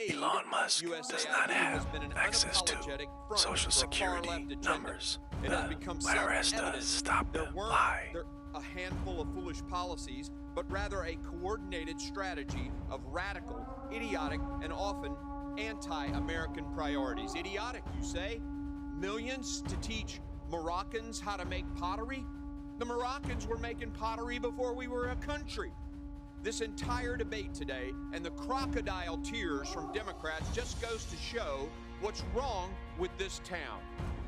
Elon Musk does not have access to Social Security numbers. The IRS does. Stop the lie. A handful of foolish policies, but rather a coordinated strategy of radical, idiotic, and often anti-American priorities. Idiotic, you say? Millions to teach Moroccans how to make pottery? The Moroccans were making pottery before we were a country. This entire debate today and the crocodile tears from Democrats just goes to show what's wrong with this town.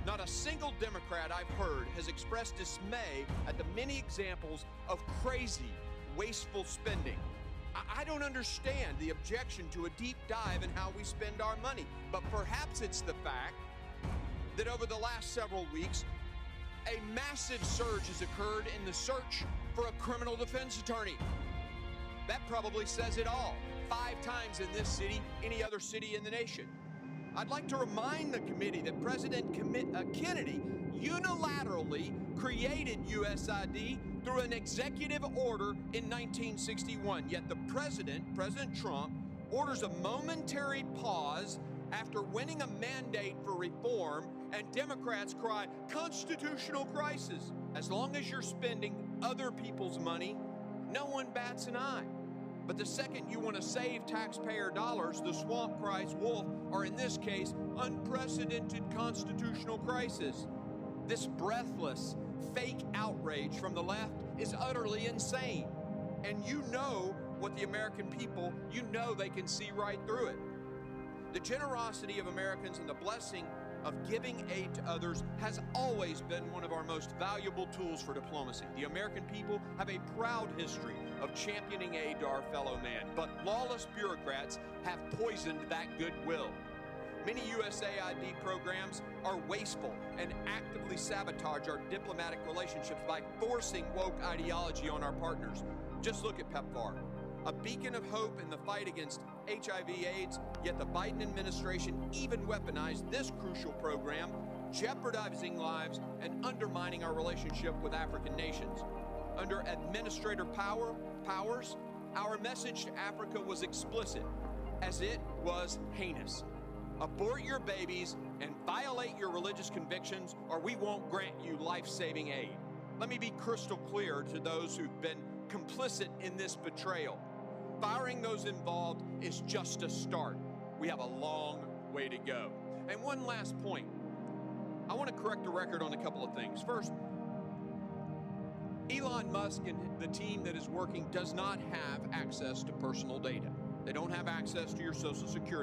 Not a single Democrat I've heard has expressed dismay at the many examples of crazy, wasteful spending. I don't understand the objection to a deep dive in how we spend our money, but perhaps it's the fact that over the last several weeks, a massive surge has occurred in the search for a criminal defense attorney. That probably says it all. 5 times in this city, any other city in the nation. I'd like to remind the committee that President Kennedy unilaterally created USID through an executive order in 1961. Yet the President Trump, orders a momentary pause after winning a mandate for reform, and Democrats cry, constitutional crisis. As long as you're spending other people's money, no one bats an eye. But the second you want to save taxpayer dollars, the swamp cries wolf, or in this case, unprecedented constitutional crisis. This breathless, fake outrage from the left is utterly insane. And you know what the American people, you know they can see right through it. The generosity of Americans and the blessing of giving aid to others has always been one of our most valuable tools for diplomacy. The American people have a proud history of championing aid to our fellow man, but lawless bureaucrats have poisoned that goodwill. Many USAID programs are wasteful and actively sabotage our diplomatic relationships by forcing woke ideology on our partners. Just look at PEPFAR. A beacon of hope in the fight against HIV/AIDS, yet the Biden administration even weaponized this crucial program, jeopardizing lives and undermining our relationship with African nations. Under Administrator Powers, our message to Africa was explicit, as it was heinous. Abort your babies and violate your religious convictions, or we won't grant you life-saving aid. Let me be crystal clear to those who've been complicit in this betrayal. Firing those involved is just a start. We have a long way to go. And one last point. I want to correct the record on a couple of things. First, Elon Musk and the team that is working does not have access to personal data. They don't have access to your Social Security